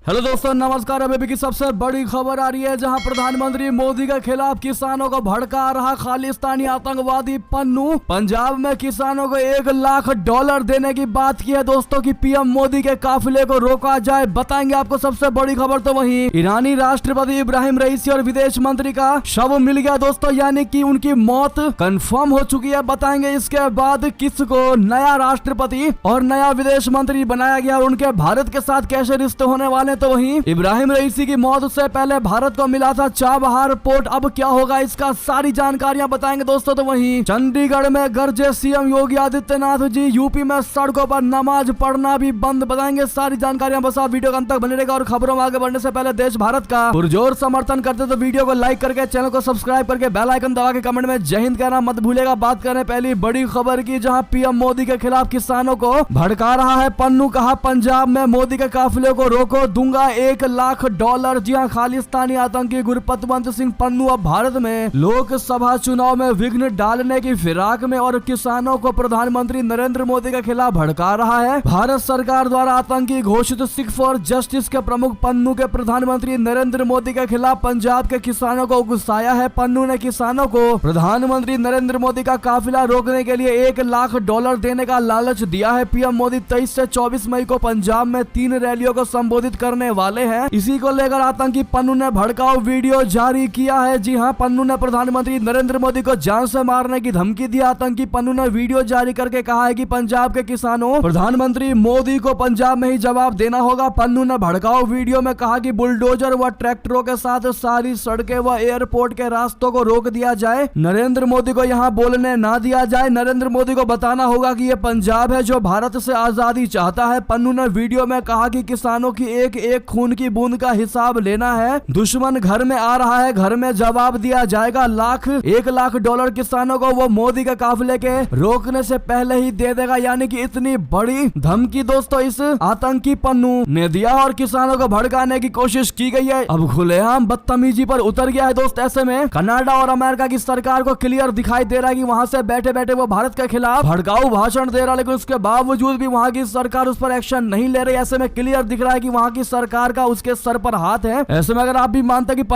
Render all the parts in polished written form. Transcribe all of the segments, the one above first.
Hello दोस्तों, नमस्कार। अभी की सबसे बड़ी खबर आ रही है, जहां प्रधानमंत्री मोदी के खिलाफ किसानों को भड़का रहा खालिस्तानी आतंकवादी पन्नू। पंजाब में किसानों को $1 लाख देने की बात की है दोस्तों कि पीएम मोदी के काफिले को रोका जाए। बताएंगे आपको सबसे बड़ी खबर। तो वहीं ईरानी राष्ट्रपति इब्राहिम रईसी और विदेश मंत्री का शव मिल गया दोस्तों, यानी कि उनकी मौत कंफर्म हो चुकी है। बताएंगे इसके बाद किसको नया राष्ट्रपति और नया विदेश मंत्री बनाया गया और उनके भारत के साथ कैसे रिश्ते होने वाले। तो वहीं इब्राहिम रईसी की मौत से पहले भारत को मिला था चाबहार पोर्ट, अब क्या होगा इसका सारी जानकारियां बताएंगे दोस्तों। तो वहीं चंडीगढ़ में गरजे सीएम योगी आदित्यनाथ जी, यूपी में सड़कों पर नमाज पढ़ना भी बंद। बताएंगे सारी जानकारियां, बस आप वीडियो के अंत तक बने रहेगा। और खबरों में आगे बढ़ने से पहले देश भारत का पुरजोर समर्थन करते तो वीडियो को लाइक करके, चैनल को सब्सक्राइब करके, बेल आइकन दबा के कमेंट में जय हिंद कहना मत भूलेगा। बात करें पहली बड़ी खबर की, जहां पीएम मोदी के खिलाफ किसानों को भड़का रहा है पन्नू। कहा पंजाब में मोदी के काफिले को रोको, दूंगा $1 लाख। जी हां, खालिस्तानी आतंकी गुरपतवंत सिंह पन्नू अब भारत में लोकसभा चुनाव में विघ्न डालने की फिराक में और किसानों को प्रधानमंत्री नरेंद्र मोदी के खिलाफ भड़का रहा है। भारत सरकार द्वारा आतंकी घोषित सिख फॉर जस्टिस के प्रमुख पन्नू के प्रधानमंत्री नरेंद्र मोदी के खिलाफ पंजाब के किसानों को गुस्साया है। पन्नू ने किसानों को प्रधानमंत्री नरेंद्र मोदी का काफिला रोकने के लिए $1 लाख देने का लालच दिया है। पीएम मोदी 23 से 24 मई को पंजाब में 3 रैलियों को संबोधित करने वाले हैं। इसी को लेकर आतंकी पन्नू ने भड़काऊ वीडियो जारी किया है। जी हां, पन्नू ने प्रधानमंत्री नरेंद्र मोदी को जान से मारने की धमकी दी। आतंकी पन्नू ने वीडियो जारी करके कहा है कि पंजाब के किसानों प्रधानमंत्री मोदी को पंजाब में ही जवाब देना होगा। पन्नू ने भड़काऊ वीडियो में कहा कि बुलडोजर व ट्रैक्टरों के साथ सारी सड़कें व एयरपोर्ट के रास्तों को रोक दिया जाए, नरेंद्र मोदी को यहां बोलने ना दिया जाए। नरेंद्र मोदी को बताना होगा कि ये पंजाब है जो भारत से आजादी चाहता है। पन्नू ने वीडियो में कहा कि किसानों की एक एक खून की बूंद का हिसाब लेना है। दुश्मन घर में आ रहा है, घर में जवाब दिया जाएगा। $1 लाख किसानों को वो मोदी के काफिले के रोकने से पहले ही दे देगा, यानी कि इतनी बड़ी धमकी दोस्तों इस आतंकी पन्नू ने दिया और किसानों को भड़काने की कोशिश की गई है। अब खुलेआम बदतमीजी पर उतर गया है दोस्त। ऐसे में कनाडा और अमेरिका की सरकार को क्लियर दिखाई दे रहा है कि वहां से बैठे बैठे वो भारत के खिलाफ भड़काऊ भाषण दे रहा है, लेकिन उसके बावजूद भी वहां की सरकार उस पर एक्शन नहीं ले रही। ऐसे में क्लियर दिख रहा है कि वहां की सरकार का उसके सर पर हाथ है। ऐसे में अगर आप भी मानते हैं कि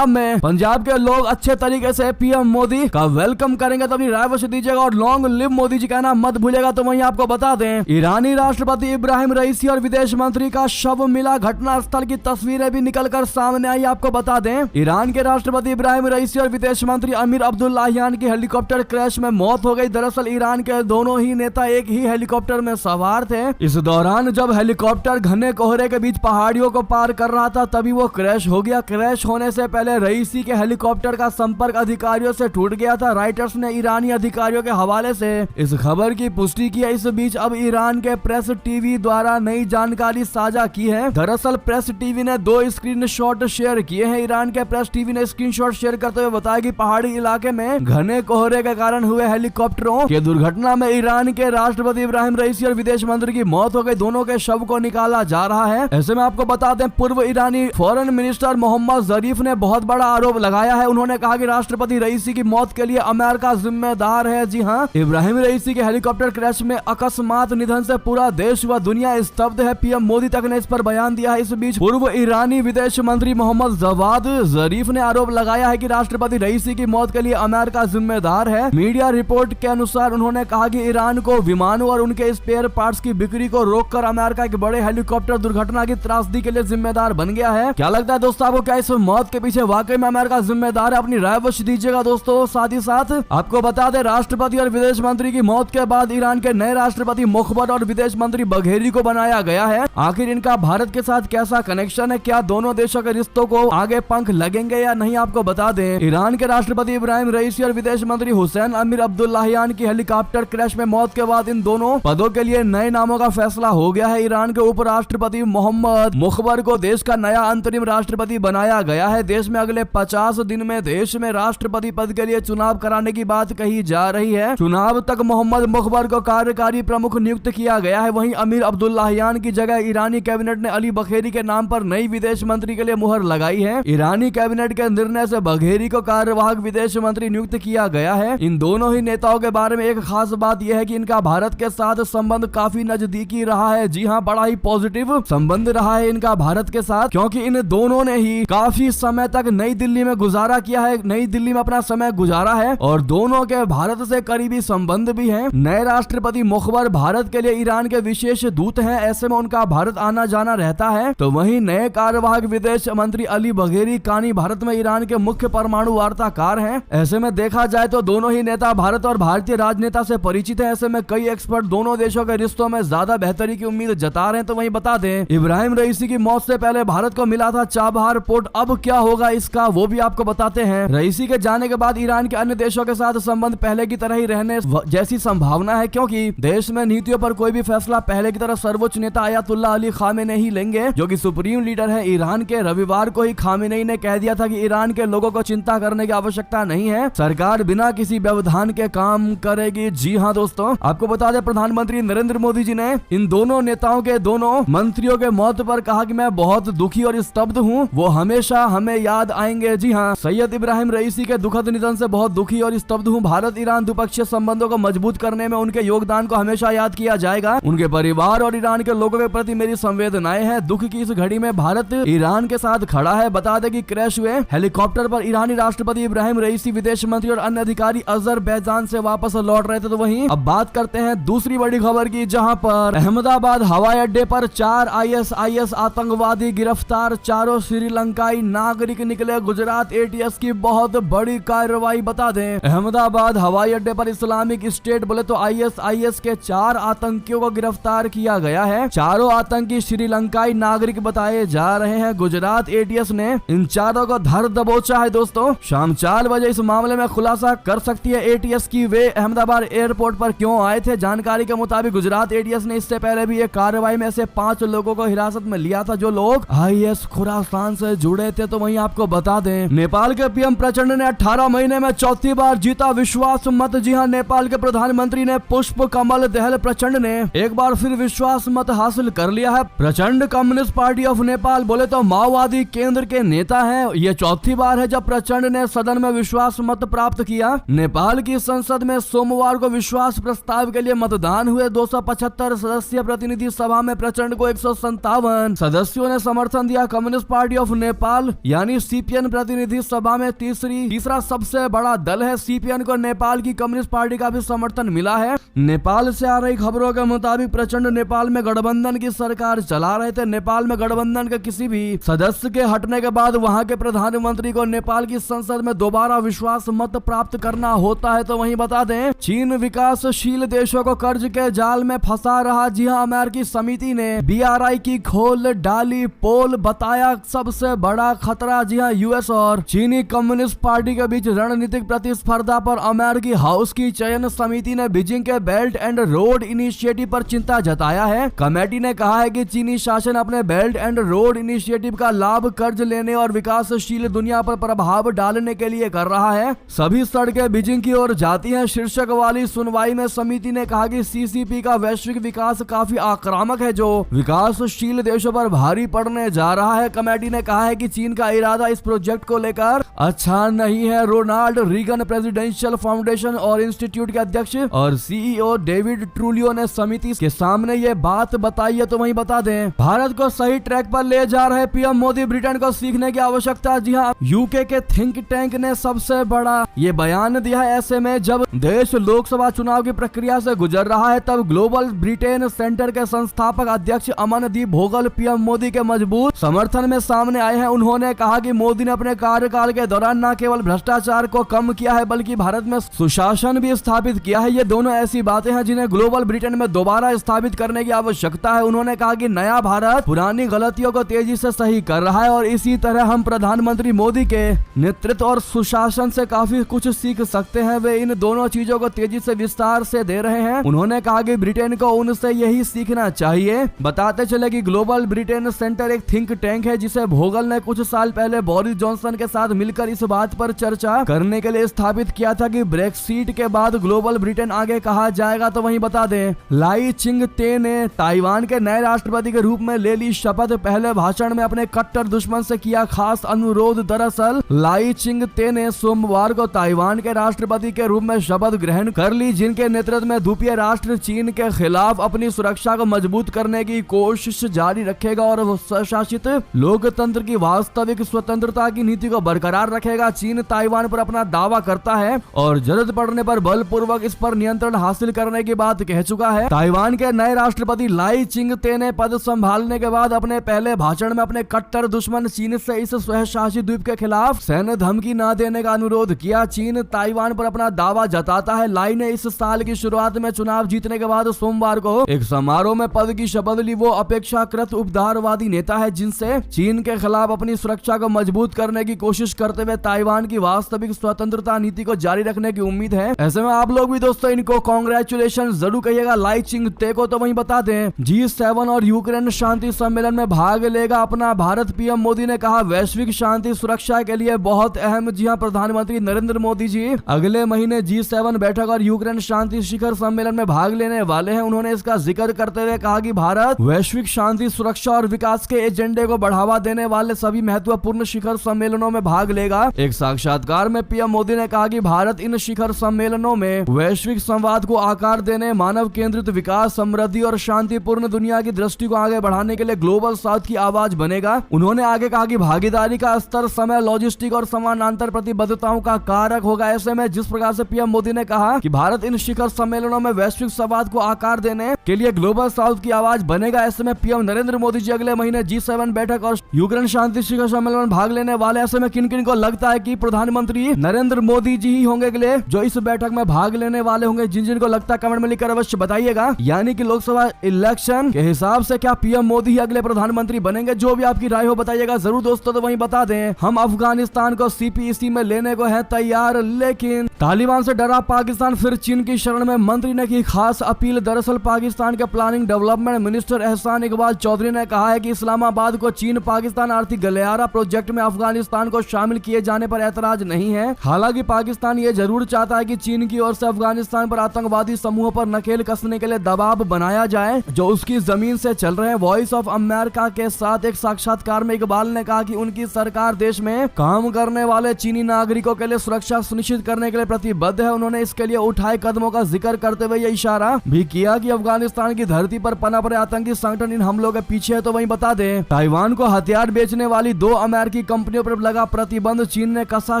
पंजाब के लोग अच्छे तरीके से पीएम मोदी का वेलकम करेंगे तो अपनी राय अवश्य दीजिएगा और लॉन्ग लिव मोदी जी कहना मत भूलिएगा। तो वहीं आपको बता दें, ईरानी राष्ट्रपति इब्राहिम रईसी और विदेश मंत्री का शव मिला। घटनास्थल की तस्वीरें भी निकलकर सामने आई। आपको बता दें, ईरान के राष्ट्रपति इब्राहिम रईसी और विदेश मंत्री अमीर अब्दुल्लाहियान की हेलीकॉप्टर क्रैश में मौत हो गई। दरअसल ईरान के दोनों ही नेता एक ही हेलीकॉप्टर में सवार थे। इस दौरान जब हेलीकॉप्टर घने कोहरे के बीच पहाड़ियों को पार कर रहा था तभी वो क्रैश हो गया। क्रैश होने से पहले रईसी के हेलीकॉप्टर का संपर्क अधिकारियों से टूट गया था। राइटर्स ने ईरानी अधिकारियों के हवाले से इस खबर की पुष्टि की है। इस बीच अब ईरान के प्रेस टीवी द्वारा नई जानकारी साझा की है। दरअसल प्रेस टीवी ने 2 स्क्रीनशॉट शेयर किए हैं। ईरान के प्रेस टीवी ने स्क्रीनशॉट शेयर करते हुए बताया कि पहाड़ी इलाके में घने कोहरे के कारण हुए हेलीकॉप्टरों की दुर्घटना में ईरान के राष्ट्रपति इब्राहिम रईसी और विदेश मंत्री की मौत हो गई। दोनों के शव को निकाला जा रहा है। ऐसे में आपको बता दें, पूर्व ईरानी फॉरेन मिनिस्टर मोहम्मद जरीफ ने बहुत बड़ा आरोप लगाया है। उन्होंने कहा कि राष्ट्रपति रईसी की मौत के लिए अमेरिका जिम्मेदार है। जी हां, इब्राहिम रईसी के हेलीकॉप्टर क्रैश में अकस्मात निधन से पूरा देश व दुनिया स्तब्ध है। पीएम मोदी तक ने इस पर बयान दिया है। इस बीच पूर्व ईरानी विदेश मंत्री मोहम्मद जवाद जरीफ ने आरोप लगाया है कि राष्ट्रपति रईसी की मौत के लिए अमेरिका जिम्मेदार है। मीडिया रिपोर्ट के अनुसार उन्होंने कहा कि ईरान को विमानों और उनके स्पेयर पार्ट्स की बिक्री को रोककर अमेरिका के बड़े हेलीकॉप्टर दुर्घटना की त्रासदी के लिए जिम्मेदार बन गया है। क्या लगता है दोस्तों आपको, क्या इस मौत के पीछे वाकई में अमेरिका जिम्मेदार है? अपनी राय अवश्य दीजिएगा दोस्तों। साथ ही साथ आपको बता दें, राष्ट्रपति और विदेश मंत्री की मौत के बाद ईरान के नए राष्ट्रपति मुखबर और विदेश मंत्री बघेरी को बनाया गया है। आखिर इनका भारत के साथ कैसा कनेक्शन है? क्या दोनों देशों के रिश्तों को आगे पंख लगेंगे या नहीं? आपको बता दें, ईरान के राष्ट्रपति इब्राहिम रईसी और विदेश मंत्री हुसैन अमीर अब्दुल्लाहियान की हेलीकॉप्टर क्रैश में मौत के बाद इन दोनों पदों के लिए नए नामों का फैसला हो गया है। ईरान के उपराष्ट्रपति मोहम्मद मुखबर को देश का नया अंतरिम राष्ट्रपति बनाया गया है। देश में अगले 50 दिन में देश में राष्ट्रपति पद के लिए चुनाव कराने की बात कही जा रही है। चुनाव तक मोहम्मद मुखबर को कार्यकारी प्रमुख नियुक्त किया गया है। वहीं अमीर अब्दुल्लाहियान की जगह ईरानी कैबिनेट ने अली बघेरी के नाम पर नई विदेश मंत्री के लिए मुहर लगाई है। ईरानी कैबिनेट के निर्णय से बघेरी को कार्यवाहक विदेश मंत्री नियुक्त किया गया है। इन दोनों ही नेताओं के बारे में एक खास बात यह है कि इनका भारत के साथ संबंध काफी नजदीकी रहा है। जी हाँ, बड़ा ही पॉजिटिव संबंध रहा है इनका भारत के साथ, क्योंकि इन दोनों ने ही काफी समय तक नई दिल्ली में गुजारा किया है, नई दिल्ली में अपना समय गुजारा है और दोनों के भारत से करीबी संबंध भी हैं। नए राष्ट्रपति मुखबर भारत के लिए ईरान के विशेष दूत हैं, ऐसे में उनका भारत आना जाना रहता है। तो वहीं नए कार्यवाहक विदेश मंत्री अली बघेरी कानी भारत में ईरान के मुख्य परमाणु वार्ताकार हैं। ऐसे में देखा जाए तो दोनों ही नेता भारत और भारतीय राजनेता से परिचित है। ऐसे में कई एक्सपर्ट दोनों देशों के रिश्तों में ज्यादा बेहतरी की उम्मीद जता रहे हैं। तो वहीं बता दें, इब्राहिम रईसी की मौत से पहले भारत को मिला था चाबहार पोर्ट, अब क्या होगा इसका वो भी आपको बताते हैं। रईसी के जाने के बाद ईरान के अन्य देशों के साथ संबंध पहले की तरह ही रहने जैसी संभावना है, क्योंकि देश में नीतियों पर कोई भी फैसला पहले की तरह सर्वोच्च नेता अयतुल्लाह अली खामेनेई ही लेंगे, जो कि सुप्रीम लीडर है ईरान के। रविवार को ही खामेनेई ने कह दिया था कि ईरान के लोगों को चिंता करने की आवश्यकता नहीं है, सरकार बिना किसी व्यवधान के काम करेगी। जी हाँ दोस्तों, आपको बता दें प्रधानमंत्री नरेंद्र मोदी जी ने इन दोनों नेताओं के, दोनों मंत्रियों के मौत पर कहा कि मैं बहुत दुखी और स्तब्ध हूँ, वो हमेशा हमें याद आएंगे। जी हाँ, सैयद इब्राहिम रईसी के दुखद निधन से बहुत दुखी और स्तब्ध हूँ। भारत ईरान द्विपक्षीय संबंधों को मजबूत करने में उनके योगदान को हमेशा याद किया जाएगा। उनके परिवार और ईरान के लोगों के प्रति मेरी संवेदनाएं हैं। दुख की इस घड़ी में भारत ईरान के साथ खड़ा है। बता दें कि क्रैश हुए हेलीकॉप्टर पर ईरानी राष्ट्रपति इब्राहिम रईसी, विदेश मंत्री और अन्य अधिकारी अजरबैजान से वापस लौट रहे थे। तो वहीं अब बात करते हैं दूसरी बड़ी खबर की, जहां पर अहमदाबाद हवाई अड्डे पर 4 ISIS आतंकवादी गिरफ्तार, चारों श्रीलंकाई नागरिक निकले। गुजरात ATS की बहुत बड़ी कार्रवाई। बता दें, अहमदाबाद हवाई अड्डे पर इस्लामिक स्टेट बोले तो ISIS के 4 आतंकियों को गिरफ्तार किया गया है। चारों आतंकी श्रीलंकाई नागरिक बताए जा रहे हैं। गुजरात ATS ने इन चारों को धर दबोचा है। दोस्तों, शाम 4 बजे इस मामले में खुलासा कर सकती है ATS की वे अहमदाबाद एयरपोर्ट पर क्यों आए थे। जानकारी के मुताबिक गुजरात ATS ने इससे पहले भी एक कार्रवाई में से 5 लोगों को हिरासत में लिया था, जो लोग IS खुरासान से जुड़े थे। तो वहीं आपको बता दें, नेपाल के PM प्रचंड ने 18 महीने में चौथी बार जीता विश्वास मत। जी हां, नेपाल के प्रधानमंत्री ने पुष्प कमल दहल प्रचंड ने एक बार फिर विश्वास मत हासिल कर लिया है। प्रचंड कम्युनिस्ट पार्टी ऑफ नेपाल बोले तो माओवादी केंद्र के नेता हैं। ये चौथी बार है जब प्रचंड ने सदन में विश्वास मत प्राप्त किया। नेपाल की संसद में सोमवार को विश्वास प्रस्ताव के लिए मतदान हुए। 275 सदस्यीय प्रतिनिधि सभा में प्रचंड को 157 सदस्यों ने समर्थन दिया। कम्युनिस्ट पार्टी ऑफ नेपाल यानी CPN प्रतिनिधि सभा में तीसरा सबसे बड़ा दल है। CPN को नेपाल की कम्युनिस्ट पार्टी का भी समर्थन मिला है। नेपाल से आ रही खबरों के मुताबिक प्रचंड नेपाल में गठबंधन की सरकार चला रहे थे। नेपाल में गठबंधन के किसी भी सदस्य के हटने के बाद वहां के प्रधानमंत्री को नेपाल की संसद में दोबारा विश्वास मत प्राप्त करना होता है। तो वहीं बता दें, चीन विकासशील देशों को कर्ज के जाल में फंसा रहा। जी हां, अमेरिकी समिति ने BRI की खोल डाली। पोल बताया सबसे बड़ा खतरा। जी हां, US और चीनी कम्युनिस्ट पार्टी के बीच रणनीतिक प्रतिस्पर्धा पर अमेरिकी हाउस की चयन समिति ने बीजिंग के बेल्ट एंड रोड इनिशिएटिव पर चिंता जताया है। कमेटी ने कहा है कि चीनी शासन अपने बेल्ट एंड रोड इनिशिएटिव का लाभ कर्ज लेने और विकासशील दुनिया पर प्रभाव डालने के लिए कर रहा है। सभी सड़कें बीजिंग की ओर जाती हैं। शीर्षक वाली सुनवाई में समिति ने कहा कि CCP का वैश्विक विकास काफी आक्रामक है, जो विकासशील देशों पर भारी पड़ने जा रहा है। कमेटी ने कहा है कि चीन का इरादा इस प्रोजेक्ट को लेकर अच्छा नहीं है। रोनाल्ड रीगन प्रेसिडेंशियल फाउंडेशन और इंस्टीट्यूट के अध्यक्ष और CEO डेविड ट्रूलियो ने समिति के सामने ये बात बताई है। तो वहीं बता दें, भारत को सही ट्रैक पर ले जा रहे PM मोदी, ब्रिटेन को सीखने की आवश्यकता। जी हाँ, UK के थिंक टैंक ने सबसे बड़ा ये बयान दिया है। ऐसे में जब देश लोकसभा चुनाव की प्रक्रिया से गुजर रहा है, तब ग्लोबल ब्रिटेन सेंटर के संस्थापक अध्यक्ष अमनदीप भोगल PM मोदी के मजबूत समर्थन में सामने आए हैं। उन्होंने कहा कि मोदी ने अपने कार्यकाल के दौरान न केवल भ्रष्टाचार को कम किया है, बल्कि भारत में सुशासन भी स्थापित किया है। ये दोनों ऐसी बातें हैं जिन्हें ग्लोबल ब्रिटेन में दोबारा स्थापित करने की आवश्यकता है। उन्होंने कहा कि नया भारत पुरानी गलतियों को तेजी से सही कर रहा है और इसी तरह हम प्रधानमंत्री मोदी के नेतृत्व और सुशासन से काफी कुछ सीख सकते हैं। वे इन दोनों चीजों को तेजी से विस्तार से दे रहे हैं। उन्होंने कहा कि ब्रिटेन को उनसे यही सीखना चाहिए। बताते चले कि ग्लोबल ब्रिटेन सेंटर एक थिंक टैंक है जिसे भोगल ने कुछ साल पहले बोरिस जॉनसन के साथ मिलकर इस बात पर चर्चा करने के लिए स्थापित किया था कि ब्रेक्सिट के बाद ग्लोबल ब्रिटेन आगे कहा जाएगा। तो वहीं बता दें, लाई चिंग ते ने ताइवान के नए राष्ट्रपति के रूप में ले ली शपथ। पहले भाषण में अपने कट्टर दुश्मन से किया खास अनुरोध। दरअसल लाई चिंग ते ने सोमवार को ताइवान के राष्ट्रपति के रूप में शपथ ग्रहण कर ली, जिनके नेतृत्व में द्वीपीय राष्ट्र चीन के खिलाफ अपनी सुरक्षा को मजबूत करने की कोशिश जारी रखें। रखेगा और वो स्वशासित लोकतंत्र की वास्तविक स्वतंत्रता की नीति को बरकरार रखेगा। चीन ताइवान पर अपना दावा करता है और जरूरत पड़ने पर बलपूर्वक इस पर नियंत्रण हासिल करने की बात कह चुका है। ताइवान के नए राष्ट्रपति लाई चिंगते ने पद संभालने के बाद अपने पहले भाषण में अपने कट्टर दुश्मन चीन से इस स्वशासित द्वीप के खिलाफ सैन्य धमकी न देने का अनुरोध किया। चीन ताइवान पर अपना दावा जताता है। लाई ने इस साल की शुरुआत में चुनाव जीतने के बाद सोमवार को एक समारोह में पद की शपथ ली। वो अपेक्षाकृत उपदारवादी नेता है जिनसे चीन के खिलाफ अपनी सुरक्षा को मजबूत करने की कोशिश करते हुए ताइवान की वास्तविक स्वतंत्रता नीति को जारी रखने की उम्मीद है। ऐसे में आप लोग भी दोस्तों इनको कांग्रेचुलेशन जरूर कहिएगा लाई चिंगते को। तो वहीं बता दें G7 और यूक्रेन शांति सम्मेलन में भाग लेगा अपना भारत। पीएम मोदी ने कहा वैश्विक शांति सुरक्षा के लिए बहुत अहम। जी हां, प्रधानमंत्री नरेंद्र मोदी जी अगले महीने G7 बैठक और यूक्रेन शांति शिखर सम्मेलन में भाग लेने वाले हैं। उन्होंने इसका जिक्र करते हुए कहा कि भारत वैश्विक शांति सुरक्षा और विकास के एजेंडे को बढ़ावा देने वाले सभी महत्वपूर्ण शिखर सम्मेलनों में भाग लेगा। एक साक्षात्कार में पीएम मोदी ने कहा कि भारत इन शिखर सम्मेलनों में वैश्विक संवाद को आकार देने, मानव केंद्रित विकास, समृद्धि और शांतिपूर्ण दुनिया की दृष्टि को आगे बढ़ाने के लिए ग्लोबल साउथ की आवाज बनेगा। उन्होंने आगे कहा कि भागीदारी का स्तर, समय, लॉजिस्टिक और समानांतर प्रतिबद्धताओं का कारक होगा। ऐसे में जिस प्रकार से पीएम मोदी ने कहा कि भारत इन शिखर सम्मेलनों में वैश्विक संवाद को आकार देने के लिए ग्लोबल साउथ की आवाज बनेगा। ऐसे में पीएम नरेंद्र मोदी जी अगले महीने G7 बैठक और यूक्रेन शांति शिखर सम्मेलन में भाग लेने वाले। ऐसे में किन किन को लगता है कि प्रधानमंत्री नरेंद्र मोदी जी ही होंगे अगले जो इस बैठक में भाग लेने वाले होंगे? जिन जिन को लगता है कमेंट में लिखकर अवश्य बताइएगा। यानी कि लोकसभा इलेक्शन के हिसाब से क्या पीएम मोदी ही अगले प्रधानमंत्री बनेंगे? जो भी आपकी राय हो बताइएगा जरूर दोस्तों। तो वहीं बता दें हम अफगानिस्तान को CPEC में लेने को है तैयार, लेकिन तालिबान से डरा पाकिस्तान फिर चीन की शरण में। मंत्री ने की खास अपील। दरअसल पाकिस्तान के प्लानिंग डेवलपमेंट मिनिस्टर एहसान इकबाल चौधरी ने कहा है कि इस्लामाबाद को चीन पाकिस्तान आर्थिक गलियारा प्रोजेक्ट में अफगानिस्तान को शामिल किए जाने पर ऐतराज नहीं है। हालांकि पाकिस्तान ये जरूर चाहता है कि चीन की ओर से अफगानिस्तान पर आतंकवादी समूहों पर नकेल कसने के लिए दबाव बनाया जाए जो उसकी जमीन से चल रहे हैं। वॉइस ऑफ अमेरिका के साथ एक साक्षात्कार में इकबाल ने कहा कि उनकी सरकार देश में काम करने वाले चीनी नागरिकों के लिए सुरक्षा सुनिश्चित करने के लिए प्रतिबद्ध है। उन्होंने इसके लिए उठाए कदमों का जिक्र करते हुए यह इशारा भी किया कि अफगानिस्तान की धरती पर पनप रहे आतंकी संगठन इन हमलों के पीछे है। तो वहीं बता दें ताइवान को हथियार बेचने वाली 2 अमेरिकी कंपनियों पर लगा प्रतिबंध। चीन ने कसा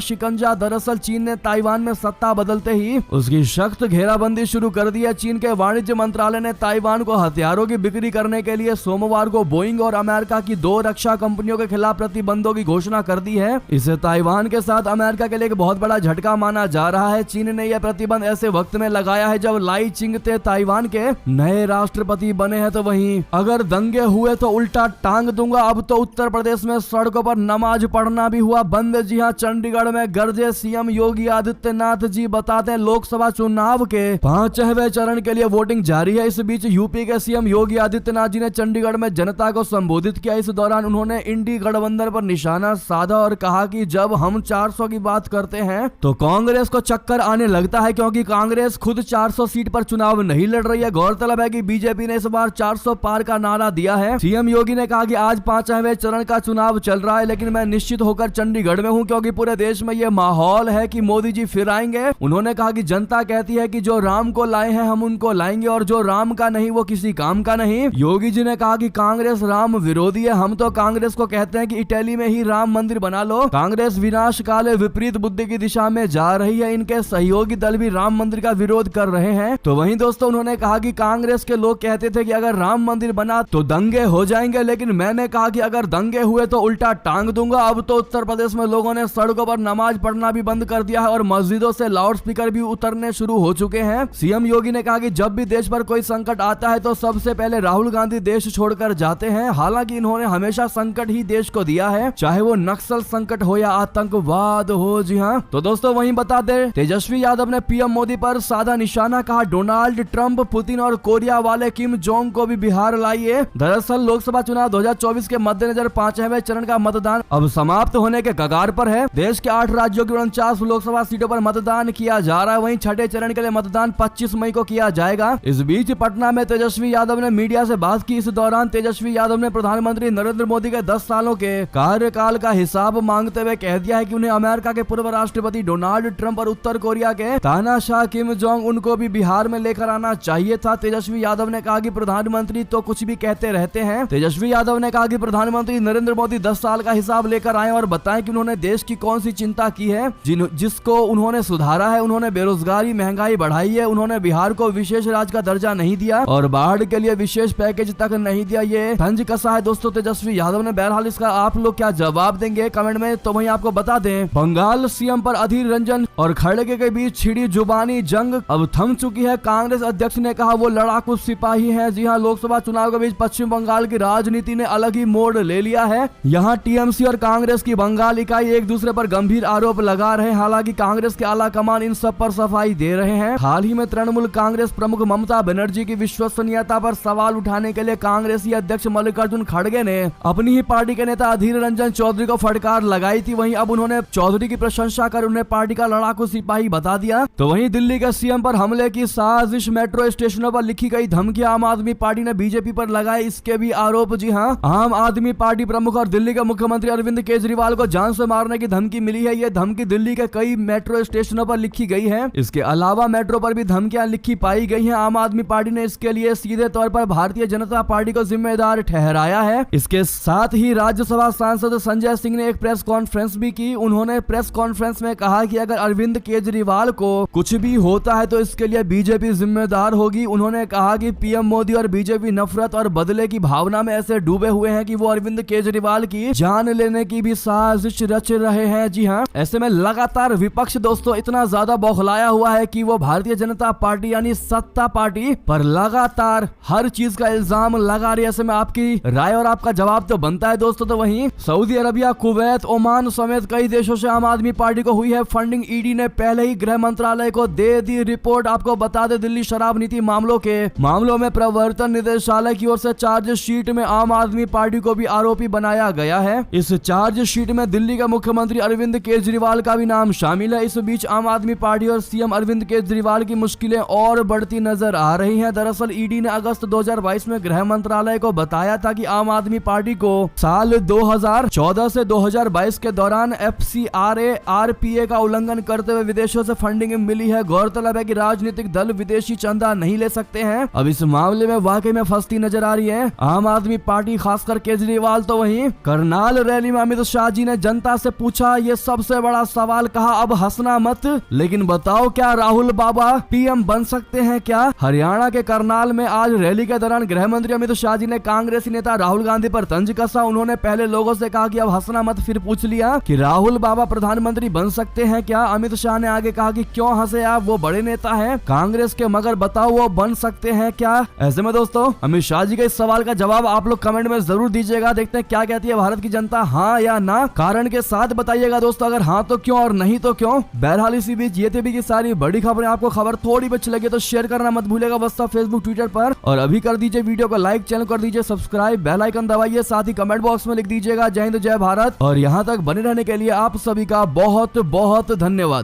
शिकंजा। दरअसल चीन ने ताइवान में सत्ता बदलते ही उसकी सख्त घेराबंदी शुरू कर दी है। चीन के वाणिज्य मंत्रालय ने ताइवान को हथियारों की बिक्री करने के लिए सोमवार को बोइंग और अमेरिका की 2 रक्षा कंपनियों के खिलाफ प्रतिबंधों की घोषणा कर दी है। इसे ताइवान के साथ अमेरिका के लिए एक बहुत बड़ा झटका माना जा रहा है। चीन ने यह प्रतिबंध ऐसे वक्त में लगाया है जब लाई चिंगते ताइवान के नए राष्ट्रपति बने हैं। तो वहीं अगर दंगे हुए तो उल्टा टांग दूंगा। अब तो उत्तर प्रदेश में सड़कों पर नमाज पढ़ना भी हुआ बंद। जी हां, चंडीगढ़ में गरजे सीएम योगी आदित्यनाथ जी। बताते हैं लोकसभा चुनाव के 5वें चरण के लिए वोटिंग जारी है। इस बीच यूपी के सीएम योगी आदित्यनाथ जी ने चंडीगढ़ में जनता को संबोधित किया। इस दौरान उन्होंने इंडी गठबंधन पर निशाना साधा और कहा कि जब हम 400 की बात करते हैं तो कांग्रेस को चक्कर आने लगता है क्योंकि कांग्रेस खुद 400 सीट पर चुनाव नहीं लड़ रही है। गौरतलब है कि बीजेपी ने इस बार 400 पार का नारा दिया है। सीएम योगी ने कहा कि आज 5वें चरण का चुनाव चल रहा है, लेकिन मैं निश्चित होकर चंडीगढ़ में हूं क्योंकि पूरे देश में यह माहौल है कि मोदी जी फिर आएंगे। उन्होंने कहा कि जनता कहती है कि जो राम को लाए हैं हम उनको लाएंगे और जो राम का नहीं वो किसी काम का नहीं। योगी जी ने कहा कि कांग्रेस राम विरोधी है। हम तो कांग्रेस को कहते हैं कि इटली में ही राम मंदिर बना लो। कांग्रेस विनाश काले विपरीत बुद्धि की दिशा में जा रही है। इनके सहयोगी दल भी राम मंदिर का विरोध कर रहे हैं। तो वहीं दोस्तों उन्होंने कहा कि कांग्रेस के लोग कहते थे कि अगर राम मंदिर बना तो दंगे हो जाएंगे, लेकिन मैंने कहा कि अगर दंगे हुए तो उल्टा टांग दूंगा। अब तो उत्तर प्रदेश में लोगों ने सड़कों पर नमाज पढ़ना भी बंद कर दिया है और मस्जिदों से लाउड स्पीकर भी उतरने शुरू हो चुके हैं। सीएम योगी ने कहा कि जब भी देश पर कोई संकट आता है तो सबसे पहले राहुल गांधी देश छोड़कर जाते हैं। हालांकि इन्होंने हमेशा संकट ही देश को दिया है, चाहे वो नक्सल संकट हो या आतंकवाद हो। जी हाँ, तो दोस्तों वहीं बता दें तेजस्वी यादव ने पीएम मोदी पर साधा निशाना। कहा डोनाल्ड ट्रंप, पुतिन और कोरिया वाले किम जोंग को भी बिहार लाइए। दरअसल लोकसभा चुनाव 2024 के मद्देनजर 5वें चरण का मतदान अब समाप्त होने के कगार पर है। देश के 8 राज्यों की 49 लोकसभा सीटों पर मतदान किया जा रहा है। वहीं 6ठे चरण के लिए मतदान 25 मई को किया जाएगा। इस बीच पटना में तेजस्वी यादव ने मीडिया से बात की। इस दौरान तेजस्वी यादव ने प्रधानमंत्री नरेंद्र मोदी के 10 सालों के कार्यकाल का हिसाब मांगते हुए कह दिया है कि उन्हें अमेरिका के पूर्व राष्ट्रपति डोनाल्ड ट्रंप और उत्तर कोरिया के तानाशाह किम जोंग उनको भी बिहार में लेकर आना चाहिए था। तेजस्वी यादव ने कहा कि प्रधानमंत्री तो कुछ भी कहते रहते देखते हैं। तेजस्वी यादव ने कहा कि प्रधानमंत्री नरेंद्र मोदी 10 साल का हिसाब लेकर आए और बताएं कि उन्होंने देश की कौन सी चिंता की है, जिसको उन्होंने सुधारा है। उन्होंने बेरोजगारी महंगाई बढ़ाई है, उन्होंने बिहार को विशेष राज्य का दर्जा नहीं दिया और बाढ़ के लिए विशेष पैकेज तक नहीं दिया। ये तंज कसा है दोस्तों तेजस्वी यादव ने। बहरहाल इसका आप लोग क्या जवाब देंगे कमेंट में, तो वहीं आपको बता दें बंगाल सीएम पर अधीर रंजन और खड़गे के बीच छिड़ी जुबानी जंग अब थम चुकी है। कांग्रेस अध्यक्ष ने कहा वो लड़ाकू सिपाही हैं। जी हां, लोकसभा चुनाव के बीच पश्चिम बंगाल की राजनीति ने अलग ही मोड़ ले लिया है। यहां टीएमसी और कांग्रेस की बंगाल इकाई एक दूसरे पर गंभीर आरोप लगा रहे हैं। हालांकि कांग्रेस के आला कमान इन सब पर सफाई दे रहे हैं। हाल ही में तृणमूल कांग्रेस प्रमुख ममता बनर्जी की विश्वसनीयता पर सवाल उठाने के लिए कांग्रेसी अध्यक्ष मल्लिकार्जुन खड़गे ने अपनी ही पार्टी के नेता अधीर रंजन चौधरी को फटकार लगाई थी। वहीं अब उन्होंने चौधरी की प्रशंसा कर उन्हें पार्टी का लड़ाकू सिपाही बता दिया। तो वहीं दिल्ली के सीएम पर हमले की साजिश, मेट्रो स्टेशनों पर लिखी गई धमकी आम आदमी पार्टी ने बीजेपी पर लगाए, इसके भी आरोप। जी हां, आम आदमी पार्टी प्रमुख और दिल्ली के मुख्यमंत्री अरविंद केजरीवाल को जान से मारने की धमकी मिली है। ये धमकी दिल्ली के कई मेट्रो स्टेशनों पर लिखी गई है। इसके अलावा मेट्रो पर भी धमकियां लिखी पाई गई हैं। आम आदमी पार्टी ने इसके लिए सीधे तौर पर भारतीय जनता पार्टी को जिम्मेदार ठहराया है। इसके साथ ही राज्यसभा सांसद संजय सिंह ने एक प्रेस कॉन्फ्रेंस भी की। उन्होंने प्रेस कॉन्फ्रेंस में कहा कि अगर अरविंद केजरीवाल को कुछ भी होता है तो इसके लिए बीजेपी जिम्मेदार होगी। उन्होंने कहा कि पीएम मोदी और बीजेपी नफरत और बदले की भावना में ऐसे डूबे हुए हैं कि वो अरविंद केजरीवाल की जान लेने की भी साजिश रच रहे हैं। जी हाँ, ऐसे में लगातार विपक्ष दोस्तों इतना ज्यादा बौखलाया हुआ है कि वो भारतीय जनता पार्टी यानी सत्ता पार्टी पर लगातार हर चीज का इल्जाम लगा रही है। ऐसे में आपकी राय और आपका जवाब तो बनता है दोस्तों। तो वहीं सऊदी अरबिया, कुवैत, ओमान समेत कई देशों से आम आदमी पार्टी को हुई है फंडिंग। ईडी ने पहले ही गृह मंत्रालय को दे दी रिपोर्ट। आपको बता दें दिल्ली शराब नीति मामलों में प्रवर्तन निदेशालय की ओर से चार्जशीट में आम आदमी पार्टी को भी आरोपी बनाया गया है। इस चार्जशीट में दिल्ली के मुख्यमंत्री अरविंद केजरीवाल का भी नाम शामिल है। इस बीच आम आदमी पार्टी और सीएम अरविंद केजरीवाल की मुश्किलें और बढ़ती नजर आ रही हैं। दरअसल ईडी ने अगस्त 2022 में गृह मंत्रालय को बताया था कि आम आदमी पार्टी को साल 2014 से 2022 के दौरान FCRA RPA का उल्लंघन करते हुए विदेशों से फंडिंग मिली है। गौरतलब है कि राजनीतिक दल विदेशी चंदा नहीं ले सकते हैं। अब इस मामले में वाकई में फंसती नजर आ रही है आम आदमी पार्टी, खासकर केजरीवाल। तो वहीं करनाल रैली में अमित शाह जी ने जनता से पूछा ये सबसे बड़ा सवाल, कहा अब हंसना मत, लेकिन बताओ क्या राहुल बाबा पीएम बन सकते हैं क्या। हरियाणा के करनाल में आज रैली के दौरान गृह मंत्री अमित शाह जी ने कांग्रेसी नेता राहुल गांधी पर तंज कसा। उन्होंने पहले लोगों से कहा कि अब हंसना मत, फिर पूछ लिया कि राहुल बाबा प्रधानमंत्री बन सकते हैं क्या। अमित शाह ने आगे कहा कि क्यों हंसे आप, वो बड़े नेता हैं कांग्रेस के, मगर बताओ वो बन सकते हैं क्या। ऐसे में दोस्तों अमित शाह जी के इस सवाल का जवाब आप लोग कमेंट में जरूर दीजिएगा। देखते हैं क्या कहती है भारत की जनता, हाँ या ना, कारण के साथ बताइएगा दोस्तों। अगर हाँ तो क्यों और नहीं तो क्यों। बहरहाल इसी बीच ये थे भी की सारी बड़ी खबरें। आपको खबर थोड़ी भी अच्छी लगे तो शेयर करना मत भूलेगा व्हाट्सएप, फेसबुक, ट्विटर पर। और अभी कर दीजिए वीडियो को लाइक, चैनल कर दीजिए सब्सक्राइब, बेल आइकन दबाइए, साथ ही कमेंट बॉक्स में लिख दीजिएगा जय हिंद जय भारत। और यहाँ तक बने रहने के लिए आप सभी का बहुत बहुत धन्यवाद।